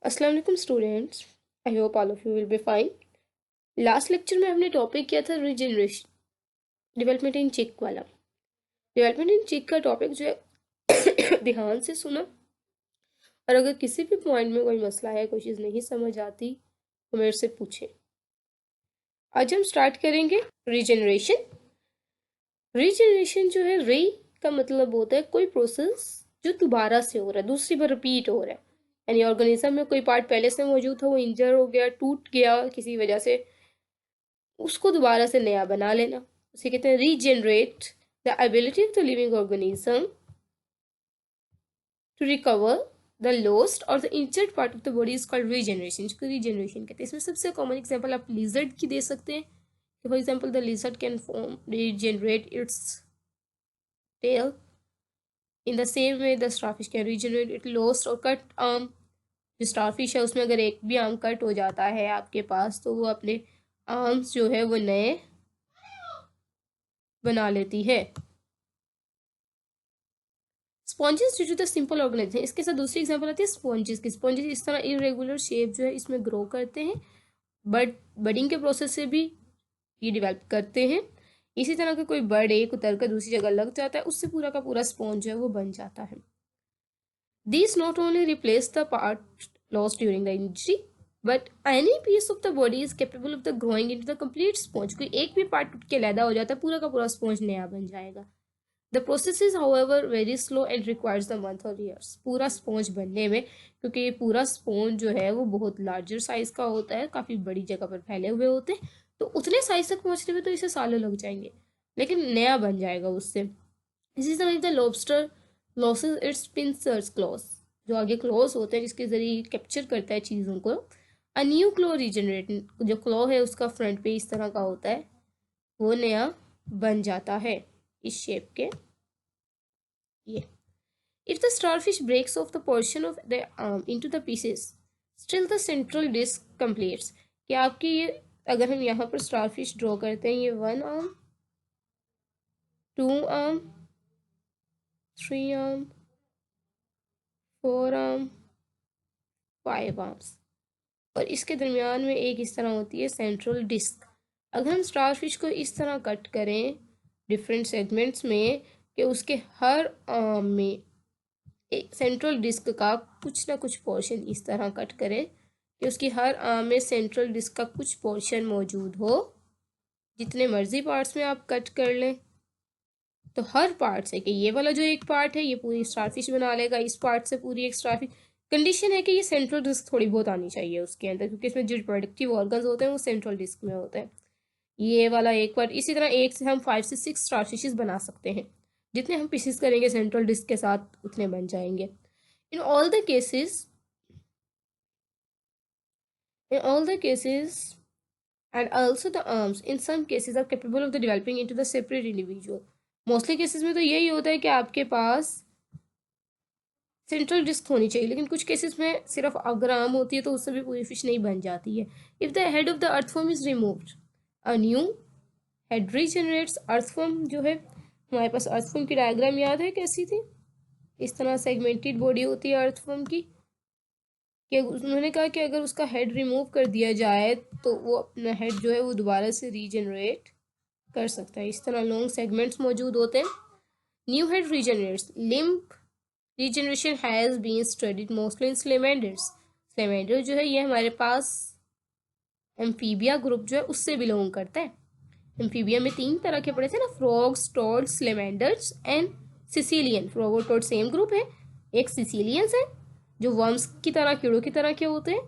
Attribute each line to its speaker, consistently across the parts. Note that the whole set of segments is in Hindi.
Speaker 1: अस्सलाम वालेकुम students. I hope all of you will be fine. Last lecture में हमने टॉपिक किया था रीजनरेशन, डेवलपमेंट इन चिक वाला। डेवलपमेंट इन चिक का टॉपिक जो है ध्यान से सुना, और अगर किसी भी पॉइंट में कोई मसला है, कोई चीज़ नहीं समझ आती तो मेरे से पूछें। आज हम स्टार्ट करेंगे रीजनरेशन। रीजनरेशन जो है, री का मतलब होता है कोई प्रोसेस जो दोबारा से हो रहा है, दूसरी बार रिपीट हो रहा है। यानी ऑर्गेनिज्म में कोई पार्ट पहले से मौजूद था, वो इंजर हो गया, टूट गया किसी वजह से, उसको दोबारा से नया बना लेना, उसे कहते हैं regenerate. The ability of the living organism to recover the lost और the injured part of the body is called regeneration. इसको रीजनरेशन कहते हैं। इसमें सबसे कॉमन एग्जांपल आप लिजर्ड की दे सकते हैं। For example the lizard can form regenerate its tail. In the same way the starfish can regenerate it lost or cut arm. जो स्टारफिश है उसमें अगर एक भी आर्म कट हो जाता है आपके पास, तो वो अपने आर्म्स जो है वो नए बना लेती है। Sponges due to the simple organism. इसके साथ दूसरी एग्जांपल आती है स्पॉन्जेस की। स्पॉन्जेस इस तरह इरेगुलर शेप जो है इसमें ग्रो करते हैं, बट बडिंग के प्रोसेस से भी ये डेवलप करते हैं। इसी तरह का कोई बर्ड एक उतर कर दूसरी जगह लग जाता है, उससे पूरा का पूरा स्पॉन्ज जो है वो बन जाता है। These not only replace the part lost during the injury, but any piece of the body is capable of the growing into the complete sponge. कोई एक भी पार्ट टूट के लैदा हो जाता है, पूरा का पूरा स्पॉन्ज नया बन जाएगा। The process is however very slow and requires the month or years. पूरा स्पॉन्ज बनने में, क्योंकि ये पूरा स्पॉन्ज जो है वो बहुत लार्जर साइज का होता है, काफ़ी बड़ी जगह पर फैले हुए होते हैं, तो उतने साइज तक पहुंचने में तो इसे सालों लग जाएंगे, लेकिन नया बन जाएगा उससे। इसी तरह the lobster losses it's pincers clause. जो आगे क्लॉज होते हैं जिसके जरिए कैप्चर करता है चीज़ों को। A new claw regenerate. जो क्लॉ है उसका फ्रंट पे इस तरह का होता है, वो नया बन जाता है इस शेप के। ये if the starfish breaks off the portion of the arm into the pieces, still the central disc completes. कि आपकी ये, अगर हम यहाँ पर स्टारफिश ड्रॉ करते हैं, ये 1 arm, 2 arm, 3 arm, 4 arm, 5 arms, और इसके दरमियान में एक इस तरह होती है सेंट्रल डिस्क। अगर हम स्टारफिश को इस तरह कट करें डिफरेंट सेगमेंट्स में, कि उसके हर आर्म में एक सेंट्रल डिस्क का कुछ ना कुछ पोर्शन इस तरह कट करें कि उसकी हर आर्म में सेंट्रल डिस्क का कुछ पोर्शन मौजूद हो। जितने मर्जी पार्ट्स में आप कट कर लें, तो हर पार्ट से, कि ये वाला जो एक पार्ट है ये पूरी स्टारफिश बना लेगा, इस पार्ट से पूरी एक स्टारफिश। कंडीशन है कि ये सेंट्रल डिस्क थोड़ी बहुत आनी चाहिए उसके अंदर, क्योंकि इसमें जो प्रोडक्टिव ऑर्गन्स होते हैं वो सेंट्रल डिस्क में होते हैं। ये वाला एक पार्ट, इसी तरह एक से हम 5 से 6 स्टारफिशेस बना सकते हैं। जितने हम पीसेस करेंगे सेंट्रल डिस्क के साथ उतने बन जाएंगे। In all the cases in all the cases and also the arms in some cases are capable of the developing into the separate individual. Mostly cases में तो यही होता है कि आपके पास सेंट्रल डिस्क होनी चाहिए, लेकिन कुछ केसेस में सिर्फ अगर आर्म होती है तो उससे भी पूरी फिश नहीं बन जाती है। If the head of the अर्थफॉर्म is removed, a new head regenerates. अर्थफॉर्म जो है, हमारे पास अर्थफॉर्म की डायग्राम याद है कैसी थी? इस तरह सेगमेंटेड बॉडी होती है अर्थफॉर्म की। कि उन्होंने कहा कि अगर उसका हेड रिमूव कर दिया जाए तो वो अपना हेड जो है वो दोबारा से रीजनरेट कर सकता है। इस तरह लॉन्ग सेगमेंट्स मौजूद होते हैं। New head regenerates. Limb regeneration has been studied mostly in salamanders. Salamander जो है ये हमारे पास एम्फीबिया ग्रुप जो है उससे बिलोंग करता है। एम्फीबिया में 3 तरह के पड़े थे ना, frogs, toad, salamanders and caecilian. Frog और टोड सेम ग्रुप है। एक सिसिलियंस है जो वर्म्स की तरह, कीड़ों की तरह के होते हैं,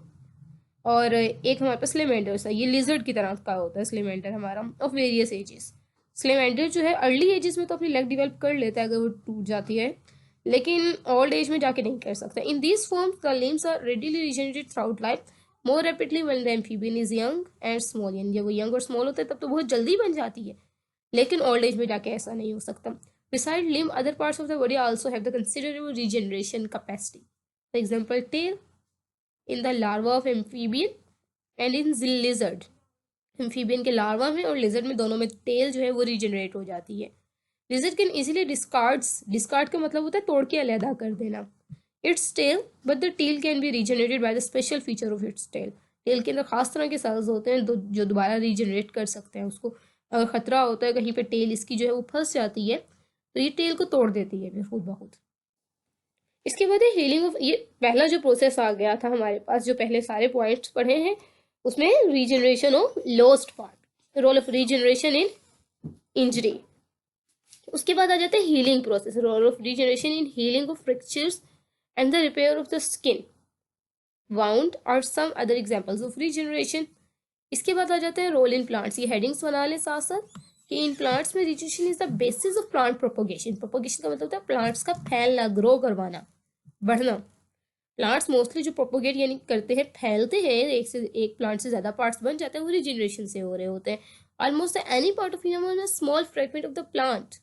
Speaker 1: और एक हमारे पास स्लेमेंडर्स है, ये लिजर्ड की तरह का होता है स्लेमेंडर हमारा, ऑफ वेरियस एजेस। स्लेमेंडर जो है अर्ली एजेस में तो अपनी लेग डेवलप कर लेता है अगर वो टूट जाती है, लेकिन ओल्ड एज में जाके नहीं कर सकता। In this form the limbs are readily regenerated throughout life more rapidly when the amphibian is young and small. यानी जब वो यंग और स्मॉल होता है तब तो बहुत जल्दी बन जाती है, लेकिन ओल्ड एज में जाके ऐसा नहीं हो सकता। Beside limb other parts of the body also have the considerable regeneration capacity. For example tail in the larva of amphibian and in lizard. Amphibian के लार्वा में और लिजर्ड में दोनों में टेल जो है वो रीजनरेट हो जाती है। लिजर्ड कैन इजीली डिस्कार्ड का मतलब होता है तोड़ के अलहदा कर देना। Its tail, but the tail can be regenerated by the special feature of its tail. Tail के अंदर खास तरह के सेल्स होते हैं जो दोबारा रीजनरेट कर सकते हैं उसको। अगर खतरा होता है कहीं पे टेल इसकी जो है वो फंस जाती है तो ये टेल को तोड़ देती है फिर खुद ब खुद। इसके बाद है हीलिंग ऑफ, ये पहला जो प्रोसेस आ गया था हमारे पास, जो पहले सारे पॉइंट्स पढ़े हैं उसमें regeneration of lost part, role of regeneration in injury. उसके बाद आ जाता है healing process, role of regeneration in healing of fractures and the repair of the skin, wound और some other examples of regeneration. इसके बाद आ जाते हैं रोल इन प्लांट्स, ये हेडिंग्स बना लें साथ साथ कि इन प्लांट्स में regeneration is the basis of plant propagation. Propagation का मतलब होता है प्लांट्स का फैलना, ग्रो करवाना, बढ़ना। प्लांट्स मोस्टली जो प्रोपोगेट यानी करते हैं, फैलते हैं, एक प्लांट से ज्यादा पार्ट्स बन जाते हैं, वो रीजनरेशन से हो रहे होते हैं। Almost any part of phenomena small fragment of the plant,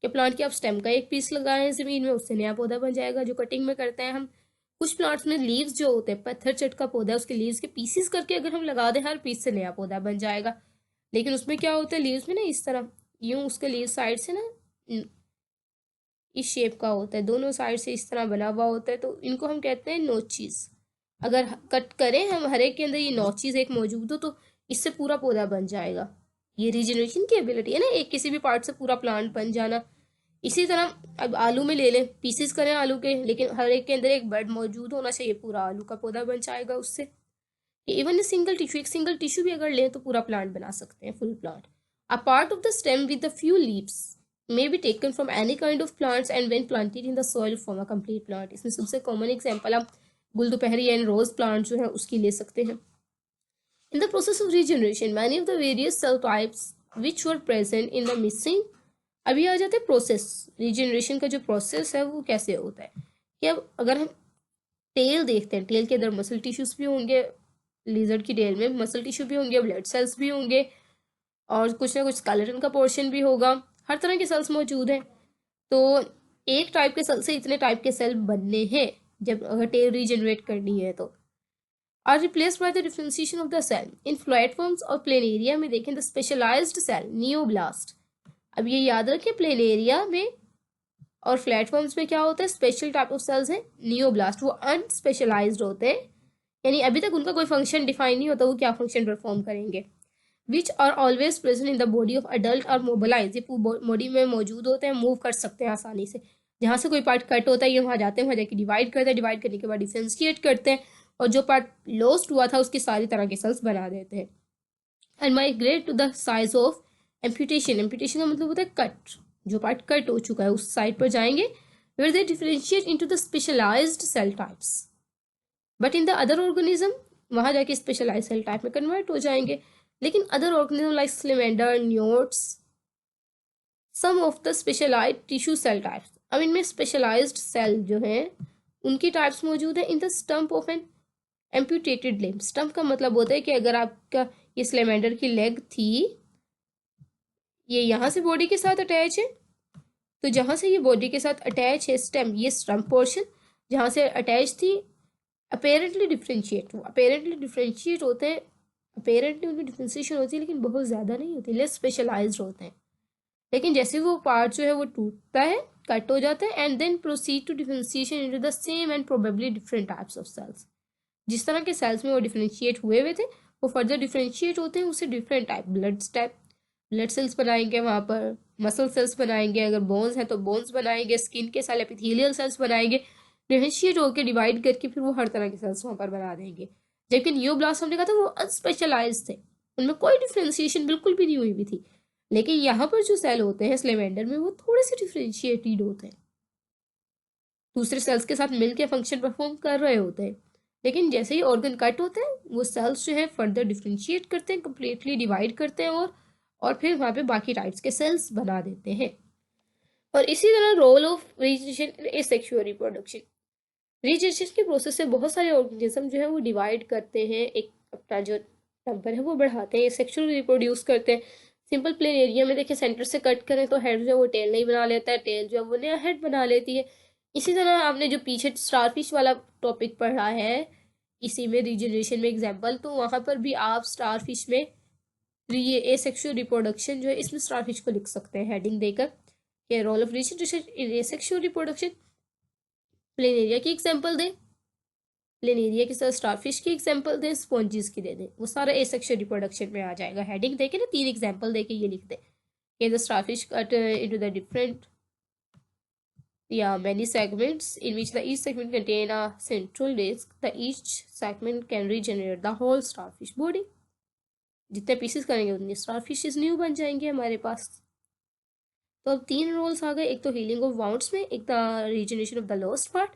Speaker 1: के प्लांट के आप स्टेम का एक पीस लगाएं जमीन में, उससे नया पौधा बन जाएगा, जो कटिंग में करते हैं हम। कुछ प्लांट्स में लीव्स जो होते हैं, पत्थर चट का पौधा है, उसके लीव्स के पीसेस करके अगर हम लगा दें, हर पीस से नया पौधा बन जाएगा। लेकिन उसमें क्या होता है, लीव्स में ना इस तरह यूं उसके लीव साइड से ना इस शेप का होता है, दोनों साइड से इस तरह बना हुआ होता है, तो इनको हम कहते हैं नोचीज। अगर कट करें हम, हर एक के अंदर ये नोचीज एक मौजूद हो तो इससे पूरा पौधा बन जाएगा। ये रीजनरेशन की एबिलिटी है ना, एक किसी भी पार्ट से पूरा प्लांट बन जाना। इसी तरह अब आलू में ले लें, पीसेस करें आलू के, लेकिन हर एक के अंदर एक बड मौजूद होना चाहिए, पूरा आलू का पौधा बन जाएगा उससे। इवन सिंगल टिश्यू, एक सिंगल टिश्यू भी अगर लें तो पूरा प्लांट बना सकते हैं, full plant. A part of the stem with the few leaves may be taken from any kind of plants and when planted in the soil form a complete plant। इसमें सबसे कॉमन एग्जांपल आप गुलदुपहरी एंड रोज प्लांट जो है उसकी ले सकते हैं। In the process of regeneration, many of the various cell types which were present in the missing, अभी आ जाते हैं प्रोसेस। रीजनरेशन का जो प्रोसेस है वो कैसे होता है कि अब अगर हम टेल देखते हैं, टेल के अंदर मसल टिश्यूज भी होंगे, लिजर्ड की टेल में मसल टिश्यू भी होंगे, ब्लड सेल्स भी होंगे, और कुछ ना कुछ स्केलेटन का पोर्शन भी होगा, हर तरह के सेल्स मौजूद हैं। तो एक टाइप के सेल से इतने टाइप के सेल बनने हैं जब अगर टेल रीजनरेट करनी है तो। Are replaced by the differentiation of the cell in flat forms और प्लेनेरिया में देखें द स्पेशलाइज्ड सेल नियोब्लास्ट। अब ये याद रखें, प्लेनेरिया में और फ्लैट फॉर्म्स में क्या होता है, स्पेशल टाइप ऑफ सेल्स हैं नियोब्लास्ट, वो अनस्पेशलाइज्ड होते हैं, यानी अभी तक उनका कोई फंक्शन डिफाइन नहीं होता वो क्या फंक्शन परफॉर्म करेंगे। Which are always present in the body of adult और मोबिलाइज, ये बॉडी में मौजूद होते हैं, मूव कर सकते हैं आसानी से। जहाँ से कोई पार्ट कट होता है ये वहाँ जाते हैं, वहाँ जाके डिवाइड करते हैं, डिवाइड करने के बाद डिफरेंशिएट करते हैं, और जो पार्ट लॉस्ट हुआ था उसकी सारी तरह के सेल्स बना देते हैं। And migrate to the size of amputation, amputation का मतलब होता है कट, जो पार्ट कट हो चुका है उस साइड पर जाएंगे, where they differentiate into the specialised cell types. But in the other organism वहाँ जाके स्पेशलाइज्ड सेल टाइप में कन्वर्ट हो जाएंगे। लेकिन other organism like salamander, newts, some of the specialised tissue cell types, अब इनमें स्पेशलाइज्ड सेल जो है उनकी टाइप्स मौजूद है in the stump of an amputated limb. Stump का मतलब होता है कि अगर आपका ये स्लेमेंडर की लेग थी, ये यहाँ से बॉडी के साथ अटैच है, तो जहाँ से ये बॉडी के साथ अटैच है स्टेम, ये स्टम्प पोर्शन जहाँ से अटैच थी, अपेरेंटली डिफ्रेंशिएट, वो अपेरेंटली डिफ्रेंशिएट होते हैं, अपेरेंटली उनकी डिफ्रेंशिएशन होती है लेकिन बहुत ज़्यादा नहीं होती, लेस स्पेशलाइज्ड होते हैं। लेकिन जैसे वो पार्ट जो है वो टूटता है, कट हो जाता है, and then proceed to differentiation into the same and probably different types of cells. जिस तरह के सेल्स में वो डिफ्रेंशिएट हुए हुए थे वो फर्दर डिफ्रेंशिएट होते हैं उससे डिफरेंट टाइप, ब्लड सेल्स बनाएंगे, वहाँ पर मसल सेल्स बनाएंगे, अगर बोन्स हैं तो बोन्स बनाएंगे, स्किन के सेल एपिथेलियल सेल्स बनाएंगे, डिफरेंशिएट होकर डिवाइड करके फिर वो हर तरह के सेल्स वहाँ पर बना देंगे। जबकि न्यूब्लास्ट हमने कहा था वो अनस्पेशलाइज्ड थे, उनमें कोई डिफ्रेंशिएशन बिल्कुल भी नहीं हुई भी थी। लेकिन यहाँ पर जो सेल होते हैं स्लेमेंडर में वो थोड़े से डिफ्रेंशिएटेड होते हैं, दूसरे सेल्स के साथ मिलकर फंक्शन परफॉर्म कर रहे होते हैं। लेकिन जैसे ही ऑर्गन कट होते हैं वो सेल्स जो है फर्दर डिफ्रेंशिएट करते हैं, कंप्लीटली डिवाइड करते हैं, और फिर वहाँ पे बाकी टाइप्स के सेल्स बना देते हैं। और इसी तरह role of regeneration in asexual reproduction, regeneration के प्रोसेस से बहुत सारे ऑर्गेनिज्म जो है वो डिवाइड करते हैं, एक अपना जो नंबर है वो बढ़ाते हैं, सेक्सुअल रिप्रोड्यूस करते हैं। सिंपल प्लेन एरिया में देखिए सेंटर से कट करें तो हेड जो है वो टेल नहीं बना लेता है, टेल जो है वो नया हेड बना लेती है। इसी तरह आपने जो पीछे स्टारफिश वाला टॉपिक पढ़ा है इसी में रीजनरेशन में एग्जाम्पल, तो वहाँ पर भी आप स्टारफिश में ये एसेक्सुअल रिप्रोडक्शन जो है इसमें स्टारफिश को लिख सकते हैं हेडिंग देकर, role of regeneration in asexual reproduction. Planaria की एग्जांपल दें, प्लेनेरिया के साथ स्टारफिश की एग्जांपल दें, स्पॉन्जिस की दे दें, वो सारा एसेक्सुअल रिप्रोडक्शन में आ जाएगा। हेडिंग देके ना 3 एग्जांपल देके ये लिख दें कि the starfish cut into the different many segments in which the each segment contain a central disc. The each segment can regenerate the whole starfish body. जितने पीसेस करेंगे उतने स्टारफिशेस न्यू बन जाएंगे हमारे पास। तो अब 3 रोल्स आ गए, एक तो हीलिंग ऑफ वाउंड्स में, एक the regeneration of the lost part,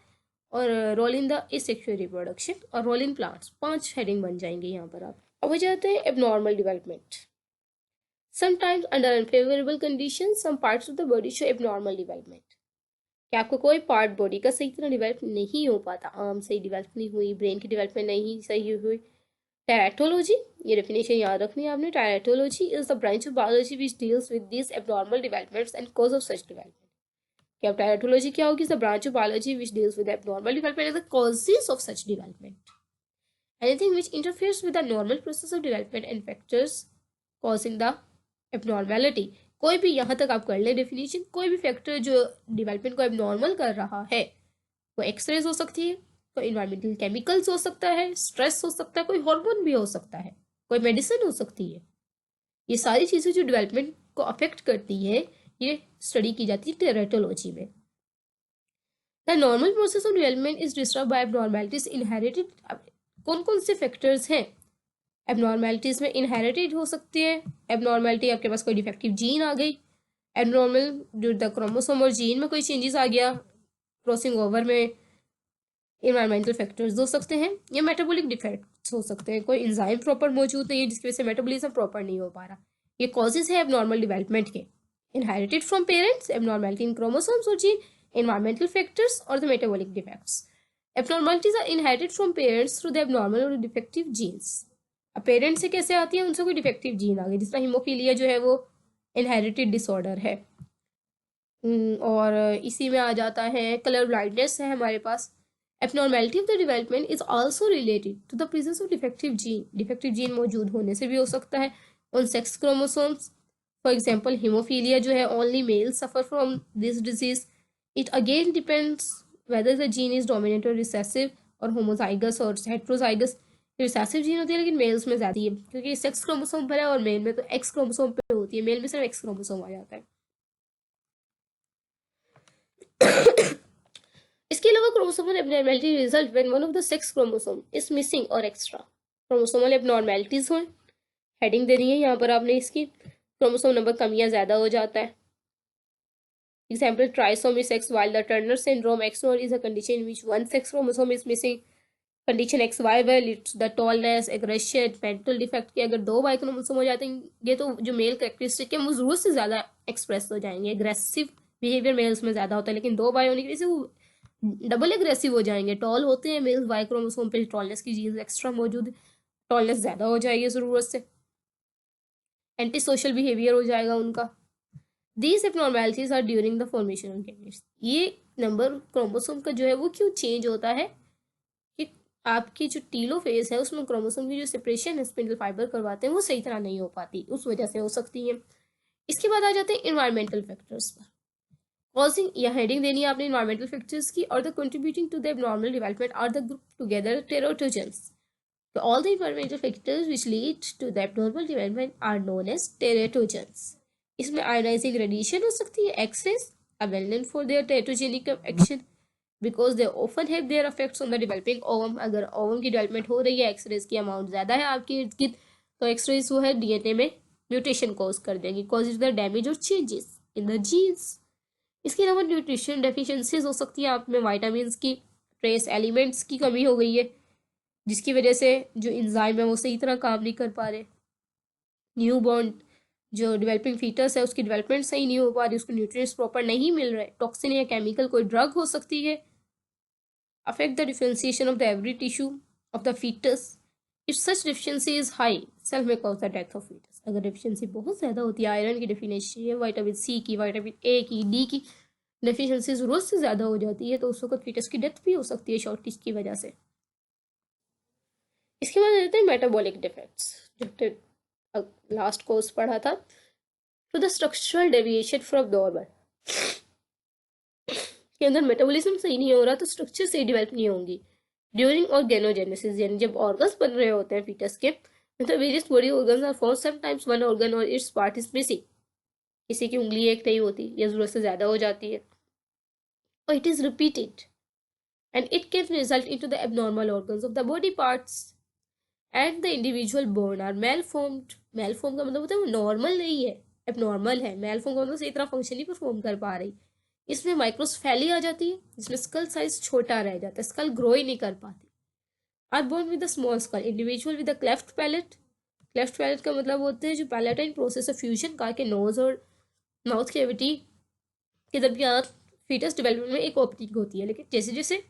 Speaker 1: और role in the asexual reproduction, और रोल इन प्लांट्स। 5 हेडिंग बन जाएंगे यहाँ पर। आप अब हो जाते हैं abnormal development. Sometimes under unfavourable condition some parts of the body show abnormal development. कि आपको कोई पार्ट बॉडी का सही तरह डेवलप नहीं हो पाता, आर्म सही डेवलप नहीं हुई, ब्रेन की डेवलपमेंट नहीं सही हुई। टेराटोलॉजी, ये डेफिनेशन याद रखनी है आपने। Teratology is the branch of biology which deals with this abnormal developments and cause of such development. क्या टेराटोलॉजी क्या होगी? The branch of biology which deals with abnormal development and the causes of such development. Anything which interferes with the normal process of development and factors causing the abnormality. कोई भी यहाँ तक आप कर ले डेफिनेशन, कोई भी फैक्टर जो डेवलपमेंट को एबनॉर्मल कर रहा है, वो एक्सरेज हो सकती है, कोई इन्वायरमेंटल केमिकल्स हो सकता है, स्ट्रेस हो सकता है, कोई हार्मोन भी हो सकता है, कोई मेडिसिन हो सकती है। ये सारी चीज़ें जो डेवलपमेंट को अफेक्ट करती है, ये स्टडी की जाती है टेराटोलॉजी में। The normal process of development is disturb by abnormalities inherited. कौन कौन से फैक्टर्स हैं एबनॉर्मेलिटीज में? इनहेरिटेड हो सकती है एबनॉर्मेलिटी, आपके पास कोई डिफेक्टिव जीन आ गई, एबनॉर्मल जो द क्रोमोसोम और जीन में कोई चेंजेस आ गया, क्रॉसिंग ओवर में इन्वायरमेंटल फैक्टर्स हो सकते हैं, या मेटाबॉलिक डिफेक्ट्स हो सकते हैं, कोई एंजाइम प्रॉपर मौजूद नहीं है जिसकी वजह से मेटाबॉलिज्म प्रॉपर नहीं हो पा रहा। ये कॉजेज है एबनॉर्मल डेवलपमेंट के। Inherited from parents, abnormality in chromosomes और gene, environmental factors or the metabolic defects. Abnormalities are inherited from parents through the abnormal or defective genes. अब पेरेंट से कैसे आती है? उनसे कोई डिफेक्टिव जीन आ गई, जिसका हीमोफीलिया जो है वो इनहेरिटेड डिसऑर्डर है। और इसी में आ जाता है कलर ब्लाइंडनेस है हमारे पास। Abnormality of the development is also related to the presence of defective gene. Defective gene मौजूद होने से भी हो सकता है on sex chromosomes. For example haemophilia जो है, only male suffer from this disease. It again depends whether the gene is dominant or recessive or homozygous or heterozygous. Recessive gene होती है लेकिन मेल्स में ज़्यादा है, क्योंकि सेक्स क्रोमोसोम पर है, और मेल में तो एक्स क्रोमोसोम पे होती है। मेल में सिर्फ एक्स क्रोमोसोम आ जाता है। इसके अलावा chromosomal abnormality result when one of the sex chromosome is missing और एक्स्ट्रा। क्रोमोसोमल एबनॉर्मेलिटीज हो, हेडिंग देनी है यहाँ पर आपने इसकी। क्रोमोसोम नंबर कम या ज़्यादा हो जाता है। Example, trisomy sex, while the Turner syndrome XOR is a condition in which one sex chromosome is missing. Condition XY well, it's the tallness, aggression, mental defect के अगर 2 Y क्रोमोसोम हो जाते हैं ये, तो जो मेल कैरेक्टरिस्टिक है वो जरूरत से ज़्यादा एक्सप्रेस हो जाएंगे। एग्रेसिव बिहेवियर मेल्स में ज़्यादा होता है, लेकिन 2 Y होने की वजह से वो डबल एग्रेसिव हो जाएंगे। टॉल होते हैं मेल्स, Y क्रोमोसोम पे टॉलनेस की जीन्स एक्स्ट्रा मौजूद है, टॉलनेस ज़्यादा हो जाएगी ज़रूरत से, एंटी सोशल बिहेवियर हो जाएगा उनका। These abnormalities are during the formation of gametes. ये नंबर क्रोमोसोम का जो है वो क्यों चेंज होता है कि आपकी जो टीलोफेज है उसमें क्रोमोसोम की जो सेपरेशन है स्पिंडल फाइबर करवाते हैं वो सही तरह नहीं हो पाती, उस वजह से हो सकती है। इसके बाद आ जाते हैं इन्वायरमेंटल फैक्टर्स पर। कॉजिंग या हेडिंग देनी है आपने इन्वायरमेंटल फैक्टर्स की, और the contributing to the abnormal development are the group together teratogens. So all the environmental factors which lead to the abnormal development are known as teratogens. इसमें आयोनाइजिंग रेडिएशन हो सकती है, X-rays are well known for their teratogenic action because they often have their effects on the developing ovum. अगर ओवम की डेवलपमेंट हो रही है, एक्सरेज की अमाउंट ज़्यादा है आपके इर्द गिर्द, तो एक्सरेज वो है डीएनए में म्यूटेशन कॉज कर देंगी, कॉजेज द डैमेज और चेंजेस इन द जीन्स। इसके अलावा न्यूट्रिशन डेफिशिएंसीज हो सकती है, आप में वाइटामिन की, ट्रेस एलिमेंट्स की कमी हो गई है जिसकी वजह से जो इंजाइम है वो सही तरह काम नहीं कर पा रहे। न्यू बॉर्न जो डेवलपिंग फीटस है उसकी डेवलपमेंट सही नहीं हो पा रही, उसको न्यूट्रिएंट्स प्रॉपर नहीं मिल रहे, टॉक्सिन या केमिकल कोई ड्रग हो सकती है। Affect the differentiation of the every tissue of the foetus. If such deficiency is high, self में cause the death of foetus. अगर डिफिशिएंसी बहुत ज़्यादा होती है, आयरन की डिफिशिएंसी है, विटामिन सी की, विटामिन ए की, डी की डिफिशिएंसी ज़रूरत से ज़्यादा हो जाती है, तो उस वक्त फीटस की डेथ भी हो सकती है शॉर्टेज की वजह से। इसके बाद देते हैं मेटाबॉलिक डिफेक्ट्स, जो लास्ट कोर्स पढ़ा था। To the structural deviation from normal, इसके अंदर मेटाबॉलिज्म सही नहीं हो रहा तो स्ट्रक्चर सही डेवलप नहीं होंगी। ड्यूरिंग ऑर्गेनोजेनेसिस यानी जब ऑर्गन्स बन रहे होते हैं फीटस के, मतलब various body organs are form, sometimes one organ or its part is missing, किसी की उंगली एक नहीं होती या जरूरत से ज्यादा हो जाती है, और it is repeated and it can result into the abnormal organs of the body parts and the individual born are malformed. Malform का मतलब होता है वो नॉर्मल नहीं है, एबनॉर्मल है। मेलफॉर्म का मतलब सही तरह फंक्शन नहीं परफॉर्म कर पा रही। इसमें माइक्रोस्फेली आ जाती है जिसमें स्कल साइज छोटा रह जाता है, स्कल ग्रो ही नहीं कर पाती। Are born with a small skull, individual with a cleft palate. Cleft palate का मतलब होता है जो पैलेटाइन प्रोसेस ऑफ फ्यूजन का के नोज और माउथ कैविटी के दरमियान फीटस डेवलपमेंट में एक ओपनिंग होती है, लेकिन जैसे जैसे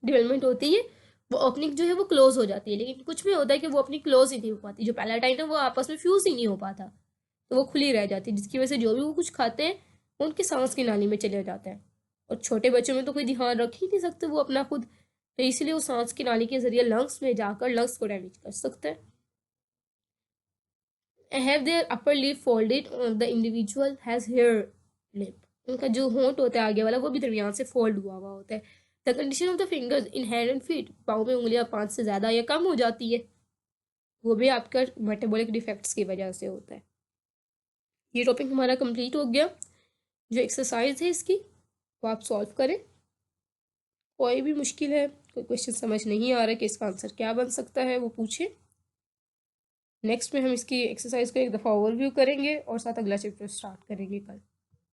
Speaker 1: डेवलपमेंट होती है वो ओपनिंग जो है वो क्लोज हो जाती है, लेकिन कुछ भी होता है कि वो अपनी क्लोज ही नहीं हो पाती। जो पैलेटाइन है वो आपस में फ्यूज ही नहीं हो पाता, तो वो खुली रह जाती है, जिसकी वजह से जो भी वो कुछ खाते हैं वो उनकी सांस की नाली में चले जाते हैं। और छोटे बच्चों में तो कोई ध्यान रख ही नहीं सकते वो अपना खुद, तो इसलिए वो सांस की नाली के जरिए लंग्स में जाकर लंग्स को डैमेज कर सकते हैं। Have their upper lip folded, the individual has hare lip, उनका जो होंठ होता है आगे वाला वो भी दरमियान से फोल्ड हुआ हुआ होता है। The condition of the fingers in hand and feet, पाँव में उंगलियां 5 से ज़्यादा या कम हो जाती है, वो भी आपका मेटाबॉलिक डिफेक्ट्स की वजह से होता है। ये टॉपिक हमारा कंप्लीट हो गया। जो एक्सरसाइज है इसकी वो आप सॉल्व करें। कोई भी मुश्किल है, कोई क्वेश्चन समझ नहीं आ रहा है कि इसका आंसर क्या बन सकता है, वो पूछें। नेक्स्ट में हम इसकी एक्सरसाइज को एक दफ़ा ओवरव्यू करेंगे और साथ अगला चैप्टर स्टार्ट करेंगे कल।